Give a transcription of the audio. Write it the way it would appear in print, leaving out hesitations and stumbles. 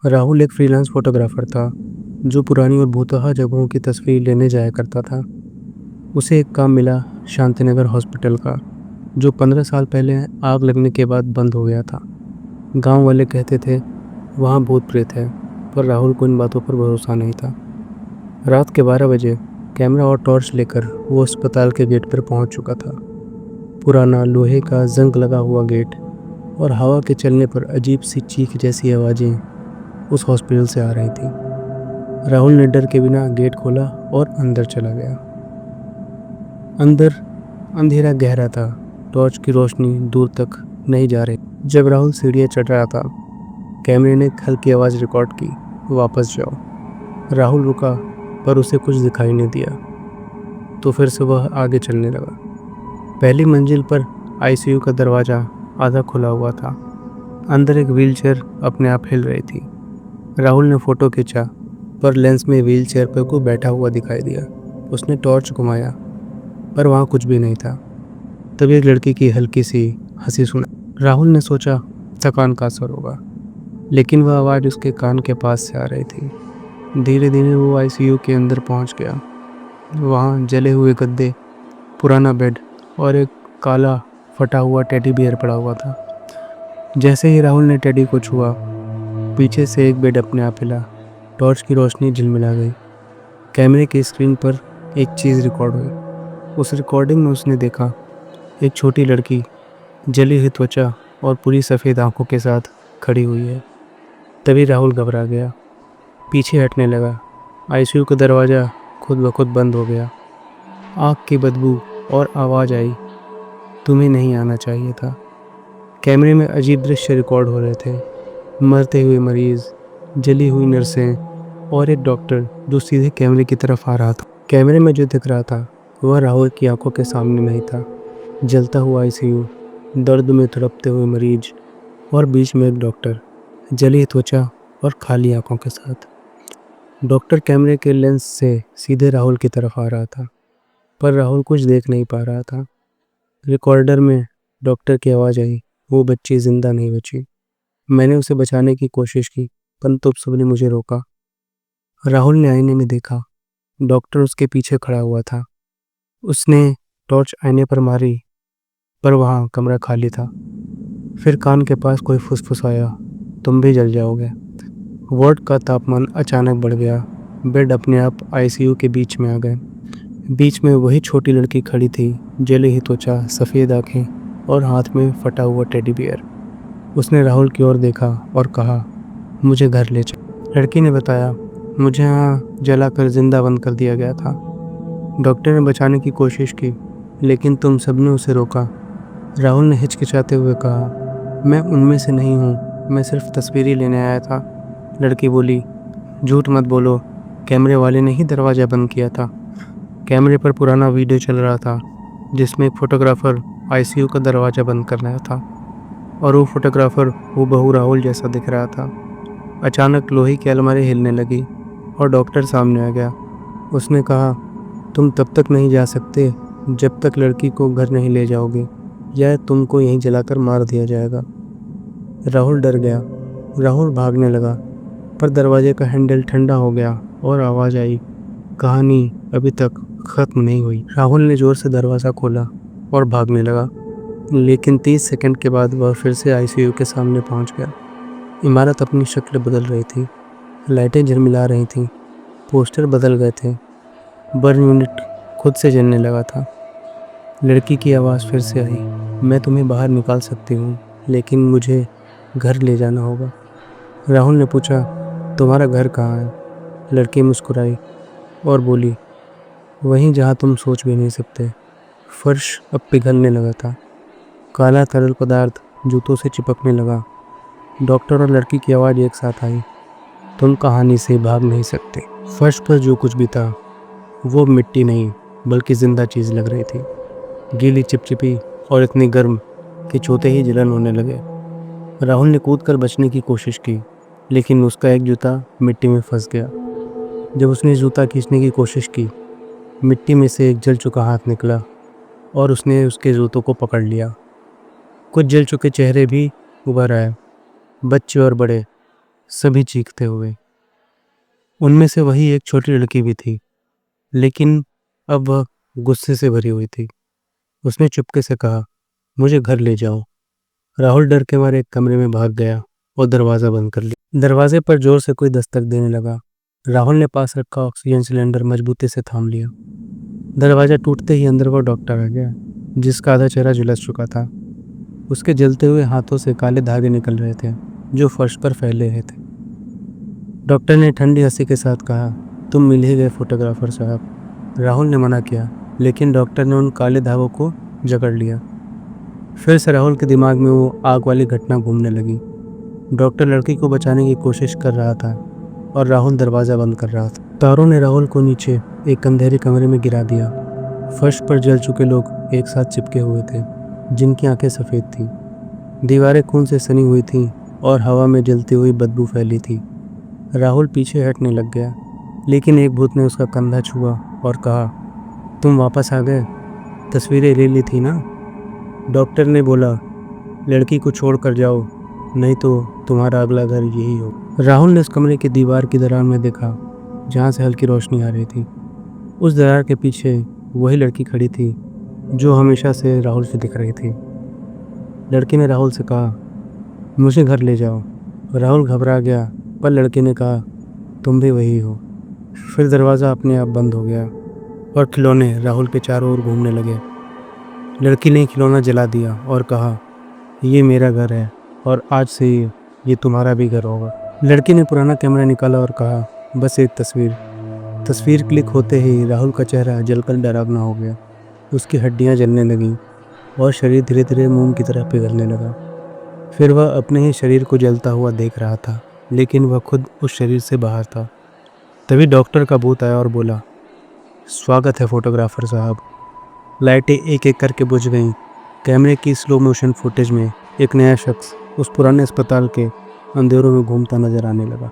राहुल एक freelance photographer था जो पुरानी और भूतहा जगहों की तस्वीर लेने जाया करता था। उसे एक काम मिला शांतिनगर हॉस्पिटल का, जो 15 साल पहले आग लगने के बाद बंद हो गया था। गांव वाले कहते थे वहाँ भूत प्रेत है, पर राहुल को इन बातों पर भरोसा नहीं था। रात के 12 बजे कैमरा और टॉर्च लेकर वो अस्पताल के गेट पर पहुंच चुका था। पुराना लोहे का जंग लगा हुआ गेट और हवा के चलने पर अजीब सी चीख जैसी आवाज़ें उस हॉस्पिटल से आ रही थी। राहुल ने डर के बिना गेट खोला और अंदर चला गया। अंदर अंधेरा गहरा था, टॉर्च की रोशनी दूर तक नहीं जा रही। जब राहुल सीढ़ियाँ चढ़ रहा था, कैमरे ने एक हल्की आवाज़ रिकॉर्ड की, वापस जाओ। राहुल रुका, पर उसे कुछ दिखाई नहीं दिया, तो फिर से वह आगे चलने लगा। पहली मंजिल पर आईसीयू का दरवाज़ा आधा खुला हुआ था। अंदर एक व्हीलचेयर अपने आप हिल रही थी। राहुल ने फ़ोटो खींचा, पर लेंस में व्हीलचेयर पर कोई बैठा हुआ दिखाई दिया। उसने टॉर्च घुमाया, पर वहाँ कुछ भी नहीं था। तभी एक लड़की की हल्की सी हंसी सुना। राहुल ने सोचा थकान का असर होगा, लेकिन वह आवाज़ उसके कान के पास से आ रही थी। धीरे धीरे वो आईसीयू के अंदर पहुंच गया। वहाँ जले हुए गद्दे, पुराना बेड और एक काला फटा हुआ टेडी बियर पड़ा हुआ था। जैसे ही राहुल ने टेडी को छुआ, पीछे से एक बेड अपने आप हिला। टॉर्च की रोशनी झिलमिला गई। कैमरे की स्क्रीन पर एक चीज़ रिकॉर्ड हुई। उस रिकॉर्डिंग में उसने देखा एक छोटी लड़की जली हुई त्वचा और पूरी सफ़ेद आंखों के साथ खड़ी हुई है। तभी राहुल घबरा गया, पीछे हटने लगा। आईसीयू का दरवाज़ा खुद ब खुद बंद हो गया। आग की बदबू और आवाज़ आई, तुम्हें नहीं आना चाहिए था। कैमरे में अजीब दृश्य रिकॉर्ड हो रहे थे। मरते हुए मरीज, जली हुई नर्सें और एक डॉक्टर जो सीधे कैमरे की तरफ आ रहा था। कैमरे में जो दिख रहा था वह राहुल की आंखों के सामने नहीं था। जलता हुआ आईसीयू, दर्द में तड़पते हुए मरीज और बीच में एक डॉक्टर, जली त्वचा और खाली आंखों के साथ। डॉक्टर कैमरे के लेंस से सीधे राहुल की तरफ आ रहा था, पर राहुल कुछ देख नहीं पा रहा था। रिकॉर्डर में डॉक्टर की आवाज़ आई, वो बच्ची जिंदा नहीं बची। मैंने उसे बचाने की कोशिश की, परंतु सबने मुझे रोका। राहुल ने आईने में देखा, डॉक्टर उसके पीछे खड़ा हुआ था। उसने टॉर्च आईने पर मारी, पर वहाँ कमरा खाली था। फिर कान के पास कोई फुसफुसाया, तुम भी जल जाओगे। वार्ड का तापमान अचानक बढ़ गया। बेड अपने आप आईसीयू के बीच में आ गए। बीच में वही छोटी लड़की खड़ी थी, जली हुई त्वचा, सफ़ेद आँखें और हाथ में फटा हुआ टेडी बियर। उसने राहुल की ओर देखा और कहा, मुझे घर ले चल। लड़की ने बताया, मुझे यहाँ जलाकर जिंदा बंद कर दिया गया था। डॉक्टर ने बचाने की कोशिश की, लेकिन तुम सबने उसे रोका। राहुल ने हिचकिचाते हुए कहा, मैं उनमें से नहीं हूँ, मैं सिर्फ तस्वीरें लेने आया था। लड़की बोली, झूठ मत बोलो, कैमरे वाले ने ही दरवाज़ा बंद किया था। कैमरे पर पुराना वीडियो चल रहा था, जिसमें एक फोटोग्राफर आईसीयू का दरवाज़ा बंद कर रहा था, और वो फोटोग्राफर हूबहू राहुल जैसा दिख रहा था। अचानक लोहे की अलमारी हिलने लगी और डॉक्टर सामने आ गया। उसने कहा, तुम तब तक नहीं जा सकते जब तक लड़की को घर नहीं ले जाओगे, या तुमको यहीं जलाकर मार दिया जाएगा। राहुल डर गया। राहुल भागने लगा, पर दरवाजे का हैंडल ठंडा हो गया और आवाज़ आई, कहानी अभी तक ख़त्म नहीं हुई। राहुल ने ज़ोर से दरवाज़ा खोला और भागने लगा, लेकिन 30 सेकंड के बाद वह फिर से आईसीयू के सामने पहुंच गया। इमारत अपनी शक्ल बदल रही थी, लाइटें झिलमिला रही थीं, पोस्टर बदल गए थे, बर्न यूनिट खुद से जलने लगा था। लड़की की आवाज़ फिर से आई, मैं तुम्हें बाहर निकाल सकती हूँ, लेकिन मुझे घर ले जाना होगा। राहुल ने पूछा, तुम्हारा घर कहाँ है? लड़की मुस्कुराई और बोली, वहीं जहाँ तुम सोच भी नहीं सकते। फर्श अब पिघलने लगा था। काला तरल पदार्थ जूतों से चिपकने लगा। डॉक्टर और लड़की की आवाज़ एक साथ आई, तुम कहानी से भाग नहीं सकते। फर्श पर जो कुछ भी था वो मिट्टी नहीं, बल्कि जिंदा चीज़ लग रही थी, गीली, चिपचिपी और इतनी गर्म कि छूते ही जलन होने लगे। राहुल ने कूद कर बचने की कोशिश की, लेकिन उसका एक जूता मिट्टी में फंस गया। जब उसने जूता खींचने की कोशिश की, मिट्टी में से एक जल चुका हाथ निकला और उसने उसके जूतों को पकड़ लिया। कुछ जल चुके चेहरे भी उभर आए, बच्चे और बड़े, सभी चीखते हुए। उनमें से वही एक छोटी लड़की भी थी, लेकिन अब वह गुस्से से भरी हुई थी। उसने चुपके से कहा, मुझे घर ले जाओ। राहुल डर के मारे एक कमरे में भाग गया और दरवाज़ा बंद कर लिया। दरवाजे पर जोर से कोई दस्तक देने लगा। राहुल ने पास रखा ऑक्सीजन सिलेंडर मजबूती से थाम लिया। दरवाज़ा टूटते ही अंदर वो डॉक्टर आ गया, जिसका आधा चेहरा झुलस चुका था। उसके जलते हुए हाथों से काले धागे निकल रहे थे, जो फर्श पर फैले रहे थे। डॉक्टर ने ठंडी हंसी के साथ कहा, तुम मिल ही गए फोटोग्राफर साहब। राहुल ने मना किया, लेकिन डॉक्टर ने उन काले धागों को जकड़ लिया। फिर से राहुल के दिमाग में वो आग वाली घटना घूमने लगी। डॉक्टर लड़की को बचाने की कोशिश कर रहा था और राहुल दरवाज़ा बंद कर रहा था। तारों ने राहुल को नीचे एक अंधेरे कमरे में गिरा दिया। फर्श पर जल चुके लोग एक साथ चिपके हुए थे, जिनकी आंखें सफ़ेद थीं। दीवारें खून से सनी हुई थीं और हवा में जलती हुई बदबू फैली थी। राहुल पीछे हटने लग गया, लेकिन एक भूत ने उसका कंधा छुआ और कहा, तुम वापस आ गए? तस्वीरें ले ली थी ना? डॉक्टर ने बोला, लड़की को छोड़ कर जाओ, नहीं तो तुम्हारा अगला घर यही हो। राहुल ने उस कमरे की दीवार की दरार में देखा, जहाँ से हल्की रोशनी आ रही थी। उस दरार के पीछे वही लड़की खड़ी थी, जो हमेशा से राहुल से दिख रही थी। लड़की ने राहुल से कहा, मुझे घर ले जाओ। राहुल घबरा गया, पर लड़की ने कहा, तुम भी वही हो। फिर दरवाज़ा अपने आप बंद हो गया और खिलौने राहुल के चारों ओर घूमने लगे। लड़की ने खिलौना जला दिया और कहा, ये मेरा घर है और आज से ये तुम्हारा भी घर होगा। लड़की ने पुराना कैमरा निकाला और कहा, बस एक तस्वीर। तस्वीर क्लिक होते ही राहुल का चेहरा जलकर डरावना हो गया। उसकी हड्डियां जलने लगीं और शरीर धीरे धीरे मोम की तरह पिघलने लगा। फिर वह अपने ही शरीर को जलता हुआ देख रहा था, लेकिन वह खुद उस शरीर से बाहर था। तभी डॉक्टर का भूत आया और बोला, स्वागत है फोटोग्राफर साहब। लाइटें एक एक करके बुझ गईं। कैमरे की स्लो मोशन फुटेज में एक नया शख्स उस पुराने अस्पताल के अंधेरों में घूमता नजर आने लगा।